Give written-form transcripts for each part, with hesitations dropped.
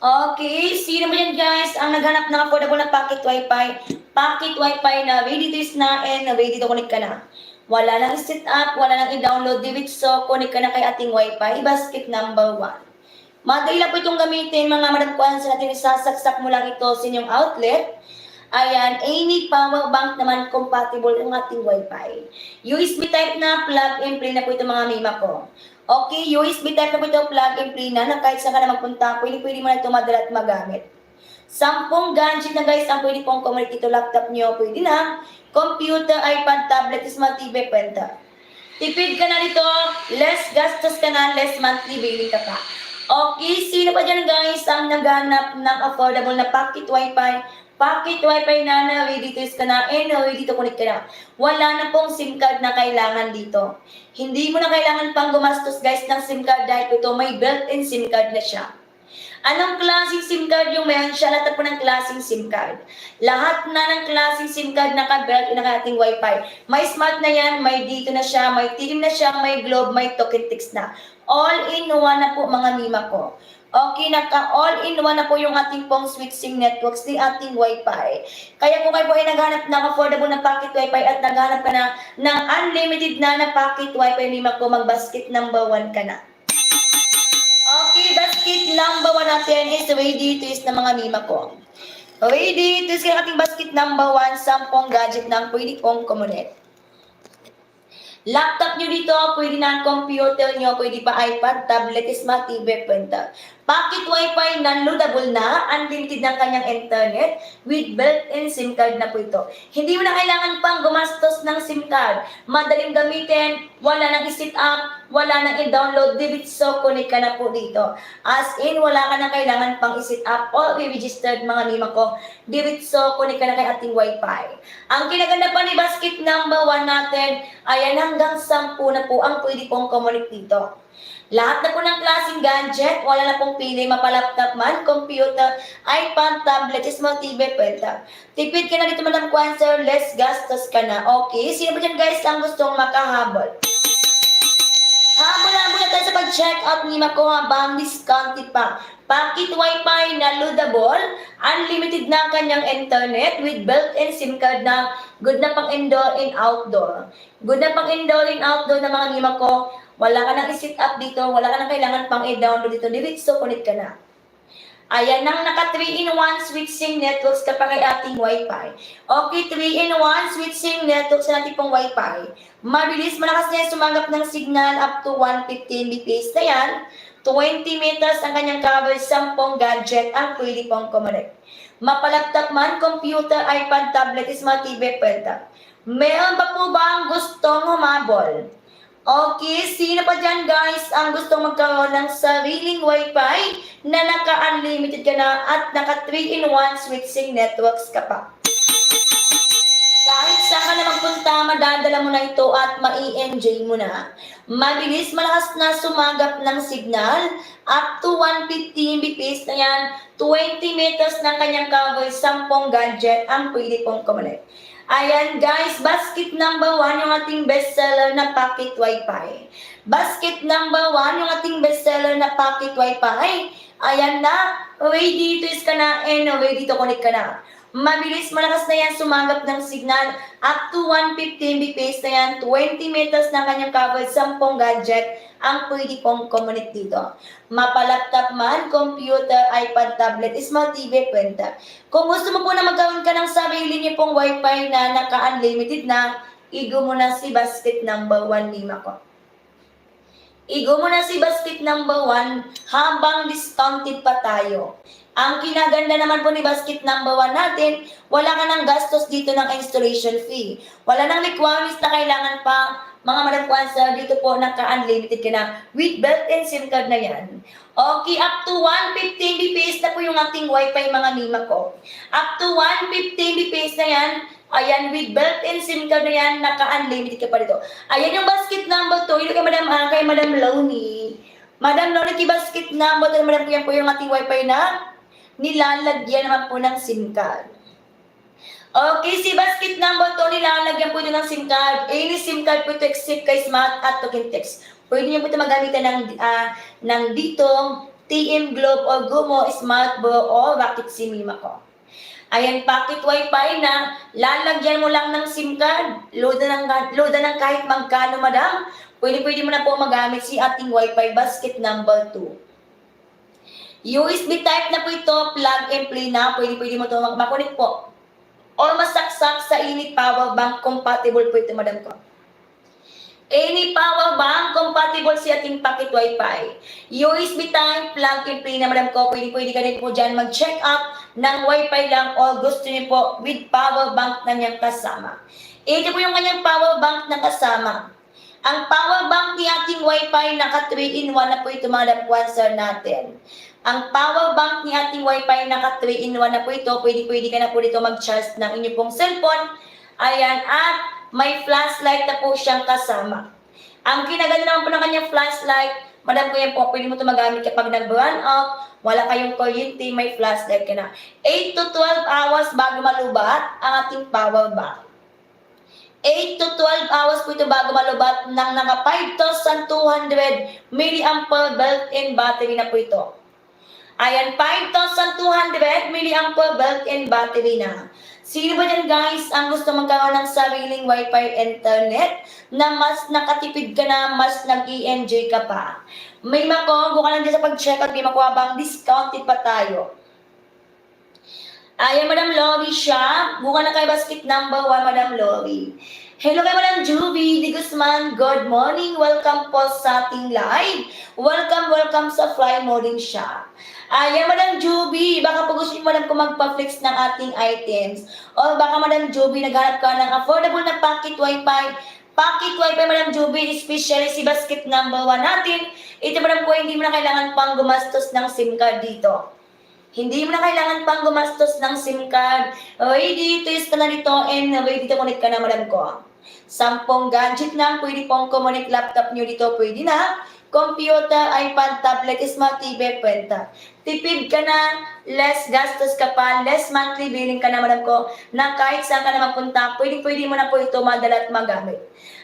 Okay, sino ba yan guys ang naghanap ng affordable na pocket wifi? Pocket wifi na ready to use na and ready to connect ka na. Wala nang set up, wala nang i-download, so connect ka na kay ating wifi, basket number 1. Madali lang po itong gamitin mga madagpuan sa natin, isasaksak mo lang ito sa inyong outlet. Ayan, any power bank naman compatible ang ating wifi. USB type na plug and play na po ito mga mima ko. Okay, USB type na po ito, plug and play na kahit saan ka na magpunta, pwede mo na ito madala at magamit. 10 gadget na guys ang pwede pong connect ito, laptop nyo, pwede na. Computer, iPad, tablet, smart TV, printer. Tipid ka na dito, less gastos ka na, less monthly billing ka pa. Okay, sino pa dyan guys ang naghanap ng affordable na pocket wifi? Pocket wifi na ready to use ka na and ready to connect ka na. Wala na pong SIM card na kailangan dito. Hindi mo na kailangan pang gumastos guys ng SIM card dahil ito may built-in SIM card na siya. Anong klaseng SIM card yung meron siya? Lahat po ng klaseng SIM card. Lahat na ng klaseng SIM card naka-built in ang ating wifi. May smart na yan, may dito na siya, may TIM na siya, may globe, may token text na. All-in-one na po mga mima ko. Okay, naka-all-in-one na po yung ating pong switching networks ni ating wifi. Kaya kung kayo po ay naghanap ng affordable na pocket wifi at naghanap ka na ng unlimited na pocket wifi, mima ko, mag-basket number 1 ka na. Okay, basket number 1 natin is ready to use na mga mima ko. Ready to use ang ating basket number 1, 10 gadget na pwede pong kumonect. Laptop nyo dito, pwede na computer nyo, pwede pa iPad, tablet, smart TV, printer. Pocket wifi non-loadable na, unlimited ng kanyang internet, with built-in SIM card na po ito. Hindi mo na kailangan pang gumastos ng SIM card. Madaling gamitin, wala nang i-set up, wala nang i-download, so connect ka na po dito. As in, wala ka nang kailangan pang i-set up o i-registered mga mima ko, so connect ka na kay ating wifi. Ang kinaganda pa ni basket number 1 natin, ayan, hanggang 10 na po ang pwede pong connect dito. Lahat na po ng klaseng gadget, wala na pong pili, mapalaptop man, computer, iPad, tablet, smart TV, printer. Tipid ka na dito madam Kwanzer, less gastos ka na. Okay, sino ba dyan guys ang gustong makahabol? Habol-habol na tayo sa pag-check out ni Mako habang discounted pa. Pocket wifi na loadable, unlimited na kanyang internet with built-in SIM card na good na pang indoor and outdoor. Good na pang indoor and outdoor na mga lima ko. Wala ka nang i-set up dito, wala ka nang kailangan pang i-download dito. So connect ka na. Ayan, nang naka 3-in-1 switching networks kapag ay ating wifi. Okay, 3-in-1 switching networks sa ating pong wifi. Mabilis, malakas na yan sumanggap ng signal up to 150 Mbps na yan. 20 meters ang kanyang coverage, 10 gadget ang pwede pong kumonect. Mapalaptop man, computer, iPad, tablet, smart TV, printer. Meron ba po ba ang gustong humabol? Okay, sino pa dyan guys ang gustong magkaroon ng sariling wifi na naka-unlimited ka na at naka 3-in-1 switching networks ka pa? Kahit saan ka na magpunta, madadala mo na ito at mai-enjoy mo na. Mabilis, malakas na sumagap ng signal, up to 150 Mbps na yan, 20 meters ng kanyang coverage, 10 gadget ang pwede pong kumonect. Ayan guys, basket number 1 yung ating bestseller na pocket wifi. Basket number 1 yung ating bestseller na pocket wifi. Ayan na, ready to use ka na and ready to connect ka na. Mabilis, malakas na yan, sumanggap ng signal, up to 150 Mbps na yan, 20 meters na kanyang coverage, 10 gadget ang pwede pong kumonect dito. Mapalaptop man, computer, iPad, tablet, smart TV, printer. Kung gusto mo po na magkaroon ka ng sarili niyo pong wifi na naka-unlimited na, igo mo na si basket number 1 lima ko. Igo mo na si basket number 1 habang discounted pa tayo. Ang kinaganda naman po ni basket number 1 natin, wala ka ng gastos dito ng installation fee. Wala nang requirements na kailangan pa mga madam Kwanza, dito po naka-unlimited ka na with built-in SIM card na yan. Okay, up to 150 Mbps na po yung ating wifi mga mima ko. Up to 150 Mbps na yan. Ayan, with built-in SIM card na yan, naka-unlimited ka pa dito. Ayan yung basket number 2, yun kay Madam Loni. Madam Loni, kay basket number 2, Madam yan po yung ating wifi na nilalagyan naman po ng SIM card. Okay, si basket number 2, nilalagyan po ito ng SIM card. Any SIM card po ito except kay Smart at Token Text. Pwede niyo po ito magamitan ng dito, TM Globe o Gumo, Smart Bro o Rocket si Mima ko. Ayan, pocket wifi na lalagyan mo lang ng SIM card, load ng kahit magkano, madam. Pwede mo na po magamit si ating wifi basket number 2. USB type na po ito, plug and play na, pwede mo ito makunik po. Or masaksak sa any power bank, compatible po ito, madam ko. Any power bank, compatible si ating pocket wifi. USB type, plug and play na, madam ko. Pwede ka rin po dyan mag-check out ng wifi lang o gusto niyo po with power bank na niyang kasama. Ito po yung kanyang power bank na kasama. Ang power bank ni ating wifi, naka 3-in-1 na po ito, madam Kwanzaa natin. Ang power bank ni ating wifi, naka 3-in-1 na po ito. Pwede ka na po dito mag-charge ng inyong pong cellphone. Ayan, at may flashlight na po siyang kasama. Ang kinaganda naman po ng kanyang flashlight, madam ko yan po, pwede mo ito magamit kapag nag-run out, wala kayong kuryente, may flashlight ka na. 8 to 12 hours bago malubat ang ating power bank. 8 to 12 hours po ito bago malubat ng naka 5,200 mAh built-in battery na po ito. Ayan, 5,200 mAh built-in battery na. Sino ba dyan guys ang gusto magkaroon ng sariling wifi internet na mas nakatipid ka na, mas nag-i-enjoy ka pa? May makuha ka lang dyan sa pag-check out, may makuha bang discounted pa tayo? Ayan, Madam Lori siya. Buka na kay basket number 1, Madam Lori. Hello kay Madam Juby de Guzman. Good morning. Welcome po sa ating live. Welcome sa Fly Morning Shop. Ayan, Madam Juby, baka po gusto niyo, Madam, kung magpa-flex ng ating items. O baka, Madam Juby, naghanap ka ng affordable na pocket wifi. Pocket wifi, Madam Juby, especially si basket number 1 natin. Ito, Madam po, hindi mo na kailangan pang gumastos ng SIM card dito. Hindi mo na kailangan pang gumastos ng SIM card. Ready to use ka na dito and ready to connect ka na, Madam ko. 10 gadget na, pwede pong connect laptop nyo dito, pwede na. Computer, iPad, tablet, smart TV, printer. Tipid ka na, less gastos ka pa, less monthly billing ka na, Madam ko, na kahit saan ka na mapunta, pwede mo na po ito madala at magamit.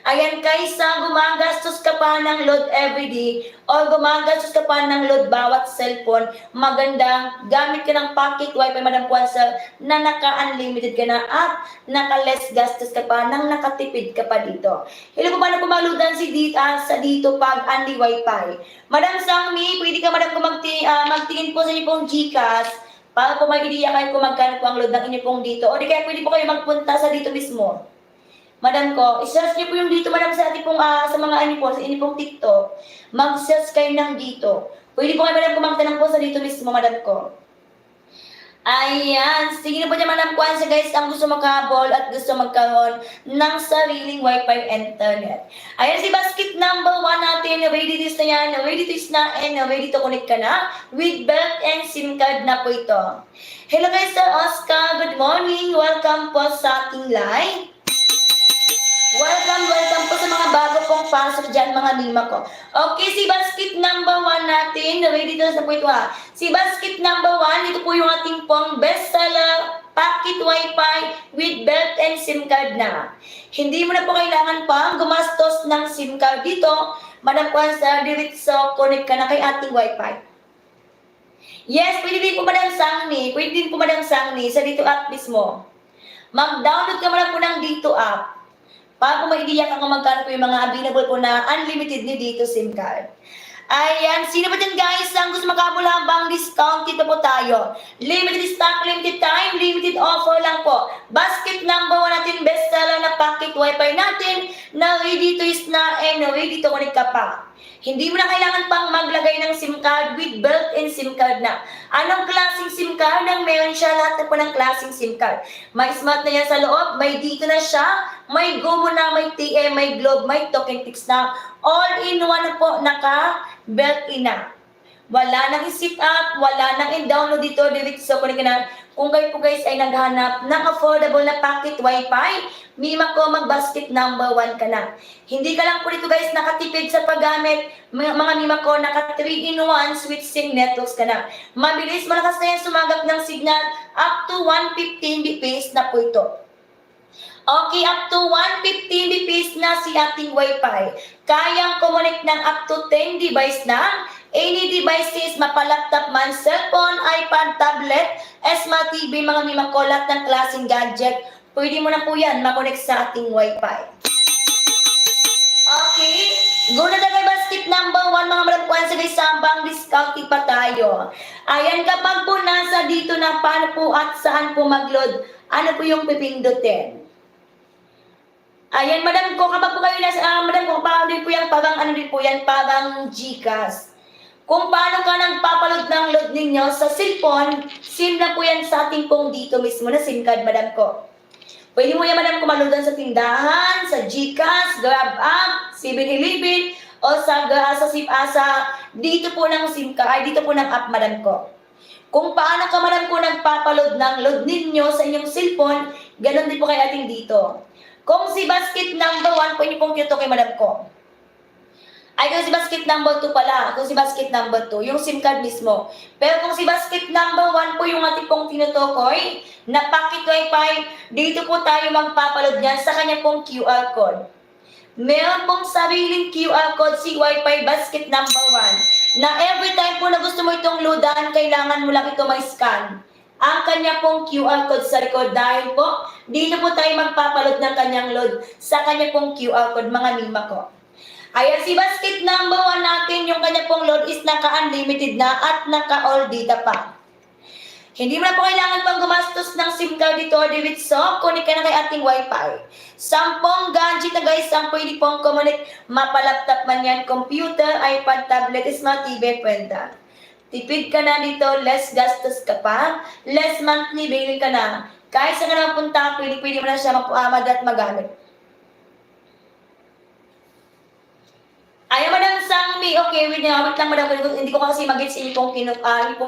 Ayan, kaysa gumagastos ka pa ng load everyday o gumagastos ka pa ng load bawat cellphone, maganda, gamit ka ng pocket wifi, Madam Kwanzaa, na naka-unlimited ka na at naka-less gastos ka pa, nang nakatipid ka pa dito. Hello po, paano pumaludan sa dito pag unli wifi? Madam Sangmi, pwede ka, Madam, kung magtingin po sa inyo pong GCash para po mag-ideya kayo kung magkano po ang load ng inyo pong dito. O di kaya pwede po kayo magpunta sa dito mismo. Madam ko, i-search niyo po yung dito, Madam, sa ating pong, sa mga ano po, sa inyo pong TikTok. Mag-search kayo ng dito. Pwede po kayo, Madam, kung magtanong po sa dito mismo, Madam ko. Ayan, sige na po dyan, Madam Kwanzaa, guys, ang gusto makahabol at gusto magkaroon ng sariling wifi internet. Ayan, si basket number 1 natin, ready to use na yan, ready to use na, and ready to connect ka na with belt and SIM card na po ito. Hello guys, Sir Oscar, good morning, welcome po sa ating live. Welcome po sa mga bago pong pasok dyan, mga mima ko. Okay, si basket number 1 natin, ready to sa po ito ha. Si basket number 1, ito po yung ating pong bestseller pocket wifi with belt and SIM card na. Hindi mo na po kailangan pang gumastos ng SIM card dito. Madam Kwanzaa, diretso connect ka na kay ating wifi. Yes, pwede din po, Madam Sangni. Pwede din po, Madam Sangni, sa dito app mismo. Mag-download ka muna po ng dito app. Para kung maiiyak ka kung magkano po yung mga available po na unlimited ni dito SIM card. Ayan, sino ba dyan guys ang gusto makahabol habang discounted na po tayo? Limited stock, limited time, limited offer lang po. Basket number 1 natin, bestseller na pocket wifi natin na ready to use na and ready to connect ka pa. Hindi mo na kailangan pang maglagay ng SIM card with built-in SIM card na. Anong klaseng SIM card? Nang meron siya lahat na po ng klaseng SIM card. May smart na yan sa loob, may dito na siya, may Gumo na, may TM, may Globe, may Token Tix na. All-in-one na po, naka-built-in na. Wala nang i-sit up, wala nang i-download dito, direct sa kunin ka na. Kung kayo po guys ay naghanap ng affordable na pocket wifi, mima ko mag-basket number 1 ka na. Hindi ka lang po dito guys nakatipid sa paggamit, mga mima ko, naka 3-in-1 switch SIM networks ka na. Mabilis, malakas na yan sumagap ng signal, up to 115 Mbps na po ito. Okay, up to 115 Mbps na si ating wifi. Kayang connect ng up to 10 device na any devices, mapa-laptop man, cellphone, iPad, tablet, Smart TV, mga mima ko, lahat ng klaseng gadget, pwede mo na po yan makonect sa ating Wi-Fi. Okay, go na tayo basket number 1 mga madam kwan sa sambang discount pa tayo. Ayan, kapag po nasa dito na paano po at saan po mag-load, ano po yung pipindutin? Ayan, madam ko, kapag po kayo nasa, madam ko, parang din po yan, parang ano din po yan, parang Gcash. Kung paano ka nagpapaload ng load ninyo sa cellphone, SIM na po yan sa ating pong dito mismo na SIM card, madam ko. Pwede mo yan, madam, kumaloadan sa tindahan, sa Gcash, Grab app, 7-Eleven, o sa dito po ng SIM card, ay dito po ng app, madam ko. Kung paano ka, madam ko, nagpapaload ng load ninyo sa inyong cellphone, ganun din po kay ating dito. Kung si basket number 1, pwede pong kito kay madam ko. Ay, kung si basket number 2 pala, kung si basket number 2, yung SIM card mismo. Pero kung si basket number 1 po yung ating pong tinutukoy, na packet Wi-Fi, dito po tayo magpapaload niyan sa kanya pong QR code. Meron pong sariling QR code si Wi-Fi basket number 1, na every time po na gusto mo itong loadan, kailangan mo lang ito may scan ang kanya pong QR code sa likod dahil po, dito po tayo magpapaload ng kanyang load sa kanya pong QR code, mga mima ko. Ayan, si basket number 1 natin, yung kanya pong load is naka-unlimited na at naka-all data pa. Hindi mo na po kailangan pang gumastos ng SIM card dito or debit so, kunin ka na kay ating Wi-Fi. 10 gadget na guys, ang pwede pong connect, mapa-laptop man yan, computer, iPad, tablet, smart TV, pwenta. Tipid ka na dito, less gastos ka pa, less monthly billing ka na. Kahit saan ka na mapunta, pwede mo na siya mapuamad at magamit. Ay, Madam Sangmi, okay, wait lang, Madam, hindi ko kasi mag-gets yung pong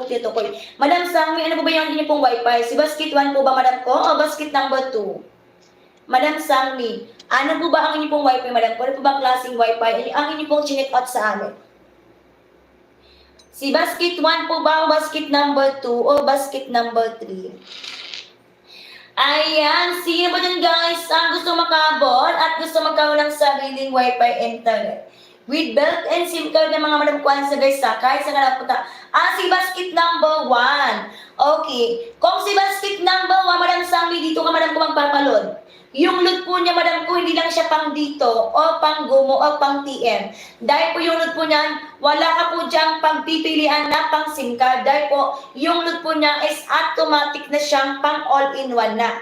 tinutukoy. Madam Sangmi, ano po ba yung pong Wi-Fi? Si basket 1 po ba, Madam ko, o basket number 2? Madam Sangmi, ano po ba ang inyong pong Wi-Fi, Madam ko? Ano po ba ang klaseng Wi-Fi? Ang inyong pong chinek out sa amin? Si basket 1 po ba, o basket number 2, o basket number 3? Ayan, sino ba dyan guys ang gusto makabot at gusto magkaroon ng sariling Wi-Fi internet? With belt and SIM card ng mga madam kwan sa guys ha, kahit sa kanapunta. Si basket number 1. Okay, kung si basket number 1, madam Sami, dito ka madam ko magpapaload. Yung load po niya, madam ko, hindi lang siya pang dito, o pang gumo, o pang TM. Dahil po yung load po niyan, wala ka po diyang pagpipilian na pang SIM card. Dahil po, yung load po niya is automatic na siyang pang all-in-one na.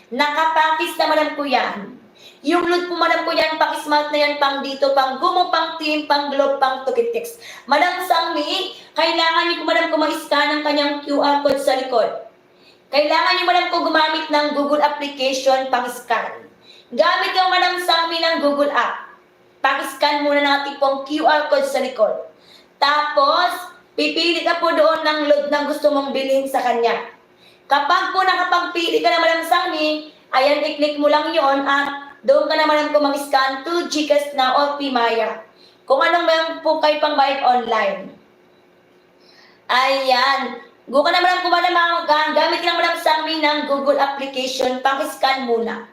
Nakapakis na madam ko yan. Yung load po, madam ko yan, pang smart na yan, pang dito, pang gumo, pang team, pang globe, pang tukitex. Madam Sangmi, kailangan niyo po, madam ko, mag-scan ang kanyang QR code sa likod. Kailangan niyo, madam ko, gumamit ng Google application pang-scan. Gamit yung, madam Sangmi, ng Google app. Pang-scan muna natin pong QR code sa likod. Tapos, pipili ka po doon ng load na gusto mong bilhin sa kanya. Kapag po nakapagpili ka na, madam Sangmi, ayan, i-click mo lang yon at doon ka naman ko mag-scan to Gcash na o Pimaya. Kung anong meron po kayo pang bayad online. Ayan. Go ka naman po ba na gamit ka naman sa amin ng Google application, pang-scan muna.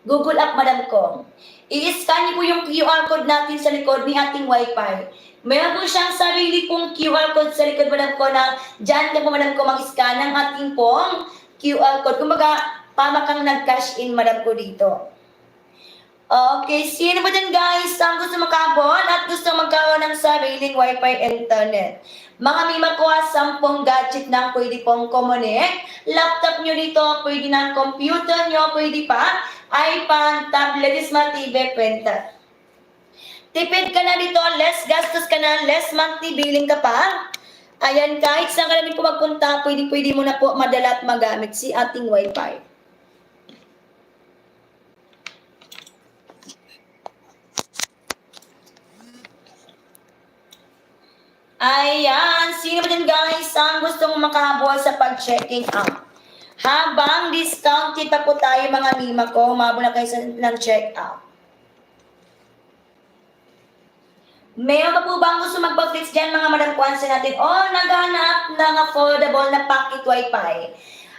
Google app, madam ko. I-scan niyo po yung QR code natin sa likod ni ating Wi-Fi. Meron po siyang sarili pong QR code sa likod, madam ko, na dyan ka po, madam ko, mag-scan ng ating pong QR code. Kumbaga, pamakang nag-cash in, madam ko, dito. Okay, sino ba dyan guys ang gusto makabot at gusto magkaroon ng sariling Wi-Fi internet? Mga mima ko, 10 gadget na pwede pong connect. Laptop nyo dito, pwede na computer nyo, pwede pa. iPad, tablet, smart TV, printer. Tipid ka na dito, less gastos ka na, less monthly billing ka pa. Ayan, kahit saan ka namin po magpunta, pwede mo na po madala at magamit si ating Wi-Fi. Ayan, sino ba din guys ang gusto mong makahabol sa pag-checking out? Habang discounted pa po tayo mga mima ko, umabot na kayo ng check out. Mayroon pa po bang gusto magpa-fix dyan mga madam kwansa natin? O naghanap ng affordable na packet Wi-Fi?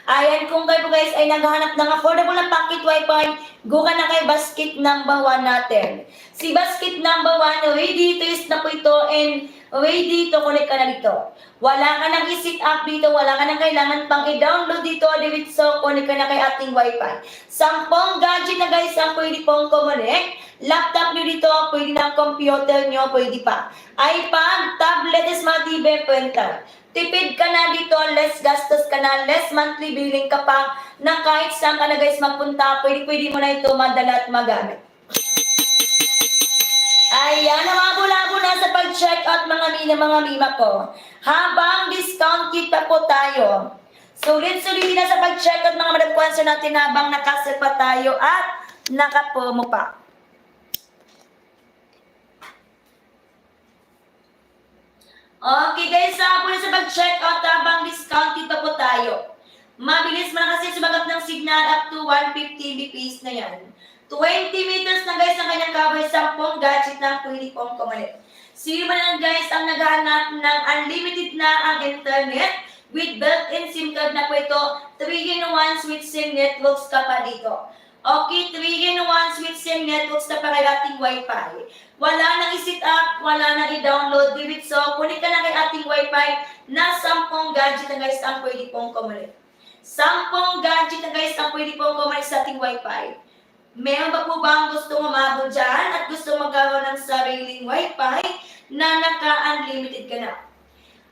Ayan, kung kayo po guys ay naghahanap ng affordable na pocket wifi, go ka na kay basket number 1 natin. Si basket number 1, ready to use na po ito and ready to connect ka na dito. Wala ka nang i-set up dito, wala ka nang kailangan pang i-download dito, diretso connect ka na kay ating wifi. 10 gadget na guys ang pwede pong connect. Laptop nyo dito, pwede na computer nyo, pwede pa. iPad, tablet, smart TV, printer. Tipid ka na dito, less gastos ka na, less monthly billing ka pa, na kahit saan ka na guys magpunta, pwede mo na ito madala at magamit. Ayan, namabulabo na sa pag-check out mga mima ko. Habang discount kita po tayo. Sulit-sulitin na sa pag-check out mga madagkwanso natin habang nakasal pa tayo at nakapromo pa. Okay guys, po na sa pag-check out habang discounted pa po tayo. Mabilis mo na kasi sumagat ng signal up to 150 Mbps na yan. 20 meters na guys ang kanyang cover, 10 gadget na pwede pong kumalit. Sino ba na guys ang naghahanap ng unlimited na ang internet with built-in SIM card na po ito, 3-in-1 with SIM networks ka pa dito. Okay, 3-in-1 with SIM networks na para ating Wi-Fi. Wala nang i-set up, wala nang i-download, diretso, kunin ka na kay ating Wi-Fi na 10 gadget na guys ang pwede pong kumalit. 10 gadget na guys ang pwede pong kumalit sa ating Wi-Fi. Meron ba po ba ang gusto umabot dyan at gusto magkaroon ng sariling Wi-Fi na naka-unlimited ka na?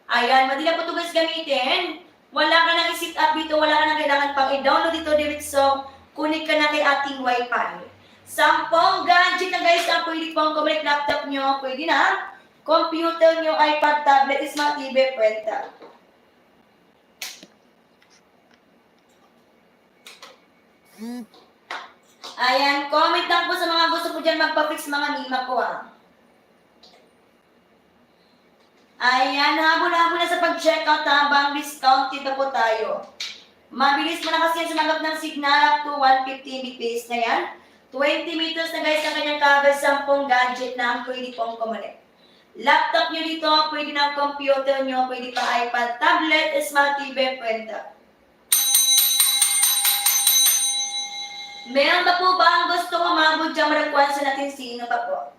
Ayan, madali po ito guys gamitin. Wala ka nang i-set up dito, wala ka nang kailangan pang i-download dito diretso, kunin ka na kay ating Wi-Fi. 10 gadget na guys ang pwede pong kumalit, laptop nyo, pwede na. Computer nyo, iPad, tablet, smart TV, printer. Ayan, comment lang po sa mga gusto po dyan magpa-fix mga mima ko Ayan, habol-habol na sa pag-checkout habang discounted na po tayo. Mabilis mo na kasi yung sumagot ng signal up to 150 Mbps na yan. 20 meters na guys ang kanyang cover, 10 gadget na ang pwede pong kumalit. Laptop nyo dito, pwede na computer nyo, pwede pa iPad, tablet, smart TV, printer. Meron ba po ba ang gusto umabot dyan maragkwansa natin sino pa po?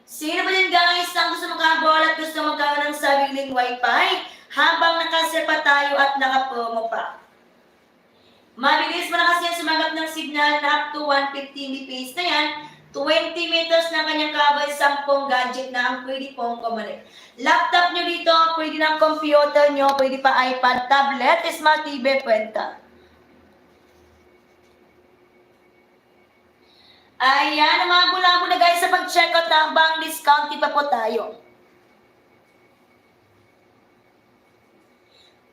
Sino ba din guys ang gusto makabol at gusto magkaroon ng sariling Wi-Fi habang nakasir pa tayo at nakapromo pa? Mabilis mo na kasi yung sumagot ng signal na up to 150 Mbps na yan. 20 meters na kanyang cover, 10 gadget na ang pwede pong kumalit. Laptop nyo dito, pwede na computer nyo, pwede pa iPad, tablet, smart TV, printer. Ayan, namabula na guys sa pag-checkout habang discounted pa po tayo.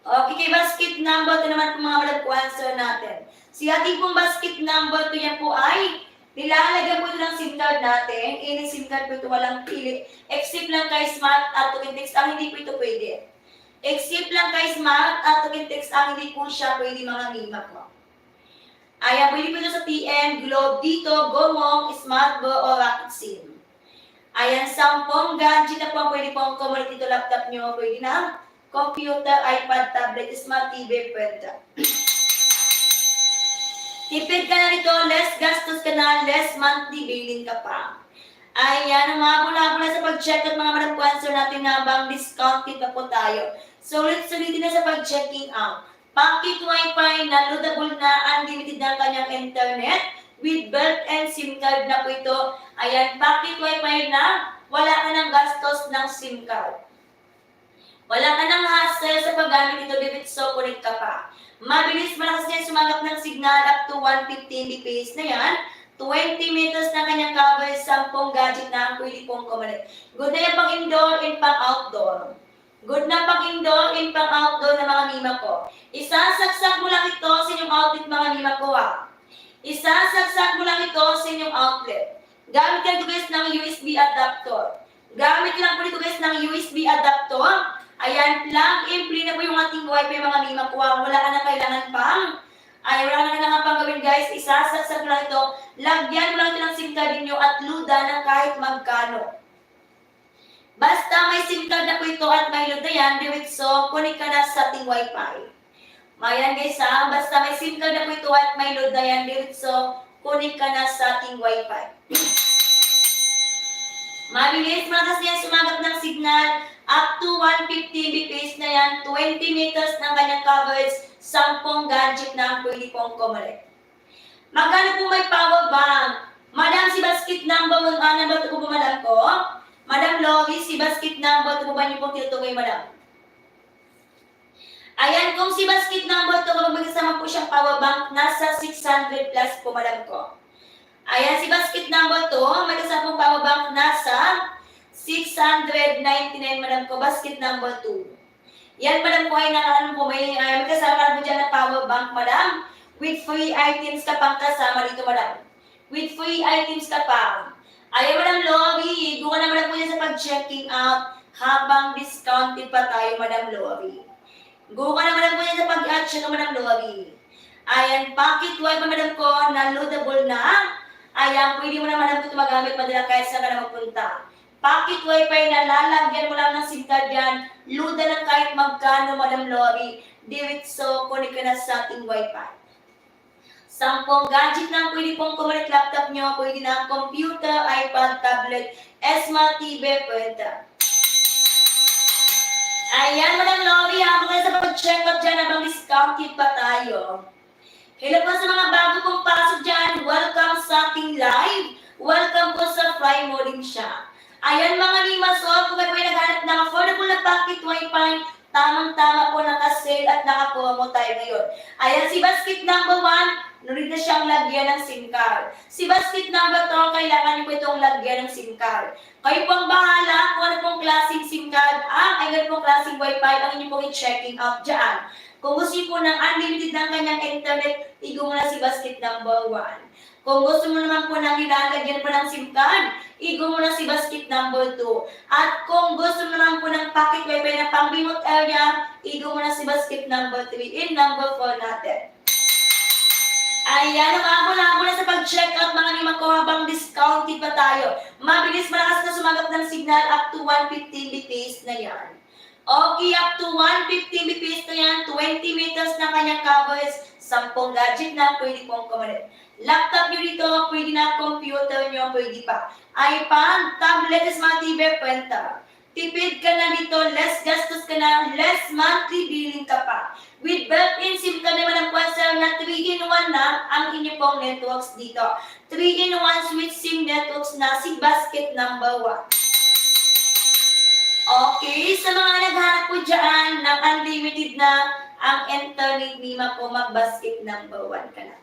Okay, kay basket number 2 naman po mga malagkwanso natin. Si ating pong basket number 2 yan po ay nilalagyan po ito ng SIM card natin. Any SIM card po ito walang pili. Except lang kay Smart at Token Text ang hindi po ito pwede. Except lang kay Smart at Token Text ang hindi po siya pwede mga mima ko. Ayan, pwede po ito sa TM, Globe, dito, Gomong, Smart Go o Rocket SIM. Ayan, 10 gadget na po ang pwede pong kumulit dito laptop nyo. Pwede na computer, iPad, tablet, smart TV, printer. Tipid ka na rito, less gastos ka na, less monthly billing ka pa. Ayan, umabula-bula sa pag-check at mga managkwanso natin na habang discounted na po tayo. Sulit-sulitin na sa pag-checking out. Pocket Wi-Fi na loadable na, unlimited na kanyang internet with built-in SIM card na po ito. Ayan, pocket Wi-Fi na, wala ka ng gastos ng SIM card. Wala ka nang hassle sa paggamit nito, diretso connect ka pa. Mabilis malakas niya sumagat ng signal up to 150 Mbps na yan. 20 meters na kanyang cover, 10 gadget na ang pwede pong kumalit. Good na yung pang indoor and pang outdoor. Good na pang indoor and pang outdoor na mga mima ko. Isasagsak mo lang ito sa inyong outlet mga mima ko Isasagsak mo lang ito sa inyong outlet. Gamit ka dito guys ng USB adapter. Gamit lang po dito guys ng USB adapter. Ayan, plug-in, play na po yung ating Wi-Fi mga mima ko. Wala ka na kailangan pang. Ay, wala ka na kailangan pang gawin guys. Isasagsak lang ito. Lagyan mo lang ito ng SIM card ninyo at luda ng kahit magkano. Basta may SIM card na po ito at may luda yan, diretso, connect ka na sa ating Wi-Fi. Ayan guys ha, basta may SIM card na po ito at may load na yan, diretso, connect ka na sa ating Wi-Fi. Mabilis, malakas yan sumagat ng signal, up to 150 Mbps na yan, 20 meters ng kanyang coverage, 10 gadget na pwede pong kumalik. Magkano po may power bank? Madam, si basket number 1, number 2 po ba madam ko? Madam Lori, si basket number 2 po ba niyo po tinutukoy madam? Ayan, kung si basket number 2, kung magkasama po siyang power bank, nasa 600 plus po madam ko. Ayan, si basket number 2, may kasama pong power bank, nasa 699 madam ko, basket number 2. Yan madam ko ay nakaalam po, may kasama po dyan na power bank madam. With free items ka pang kasama dito madam. With free items ka pa. Ayan madam Lori, doon ka na madam po dyan sa pag-checking out habang discounted pa tayo madam Lori. Go ka na madam po yan sa pag-action ng madam Lori. Ayan, pocket wifi madam ko, na loadable na. Ayan, pwede mo na madam ko ito magamit madala kahit saan ka na magpunta. Pocket wifi na lalagyan mo lang ng SIM card yan. Load na lang kahit magkano madam Lori. Diretso, connect ka na sa ating wifi. 10 gadget na pwede pong kumalit laptop nyo. Pwede na computer, iPad, tablet, smart TV, printer. Ayan, Madam Lori, habang kayo sa pag-check out dyan, habang discounted pa tayo. Hello po sa mga bago pong pasok dyan. Welcome sa ating live. Welcome po sa Fry mo din siya. Ayan mga limasol, kung kayo naghanap ng affordable na pocket wifi, tamang-tama po naka-sale at naka-promo tayo ngayon. Ayan, si basket number 1, nulit na siyang lagyan ng SIM card. Si basket number 2, kailangan niyo po itong lagyan ng SIM card. Kayo pong bahala kung ano pong klaseng SIM card, ay ano pong klaseng wifi ang inyo pong i-checking out dyan. Kung gusto niyo po ng unlimited ng kanyang internet, igo mo na si basket number 1. Kung gusto mo naman po ng ilalagyan po ng SIM card, igo mo na si basket number 2. At kung gusto mo naman po ng pocket wifi na pang remote area, igo mo na si basket number 3 in number 4 natin. Ayan, umabot na sa pag-check out mga lima ko habang discounted pa tayo. Mabilis malakas na sumagat ng signal up to 150 Mbps na yan. Okay, up to 150 Mbps na yan, 20 meters na kanyang coverage, 10 gadget na pwede pong kumalit. Laptop nyo dito, pwede na computer nyo, pwede pa. iPad, tablet, smart TV, printer. Tipid ka na dito, less gastos ka na, less monthly billing ka pa. With built-in SIM ka naman ang Quasar na 3-in-1 na ang inyo pong networks dito. 3-in-1 switch SIM networks na si basket number 1. Okay, sa mga naghanap po dyan ng unlimited na ang internet Mima ko, mag-basket number 1 ka na.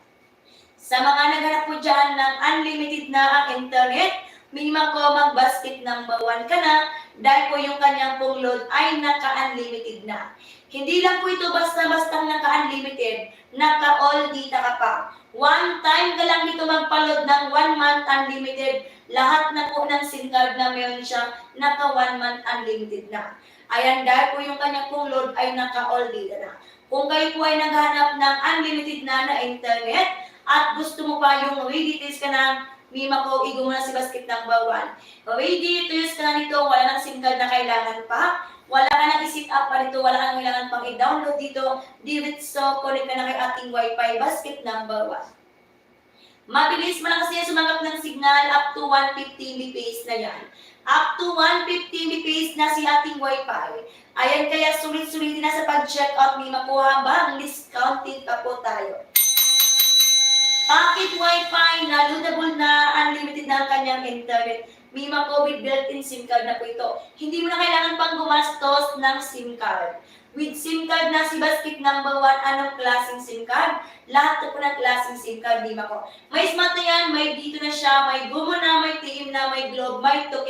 Sa mga naghanap po dyan ng unlimited na ang internet, Mima ko, mag-basket number 1 ka na dahil po yung kanyang pong load ay naka-unlimited na. Hindi lang po ito basta-bastang naka-unlimited, naka-all data ka pa. One time ka lang dito magpa-load ng 1 month unlimited, lahat na po ng SIM card na meron siya, naka 1 month unlimited na. Ayan, dahil po yung kanyang pong load ay naka-all data na. Kung kayo po ay naghanap ng unlimited na internet, at gusto mo pa yung ready to use ka ng Mima ko, igo mo na si basket number 1. Ready to use ka na nito, wala nang SIM card na kailangan pa. Wala ka nang i-set up pa dito, wala kang kailangan pang i-download dito. Diretso, connect ka na kay ating Wi-Fi, basket number 1. Mabilis, malakas niya sumagat ng signal, up to 150 Mbps na yan. Up to 150 Mbps na si ating Wi-Fi. Ayan, kaya sulit-sulitin na sa pag-check out, Mima ko, habang discounted pa po tayo. Pocket wifi na loadable na, unlimited na ang kanyang internet. Mima ko with built-in SIM card na po ito. Hindi mo na kailangan pang gumastos ng SIM card. With SIM card na si basket number 1, anong klaseng SIM card? Lahat po ng klaseng SIM card, Mima ko. May smart na yan, may dito na siya, may Gumo na, may TM na, may Globe, may token.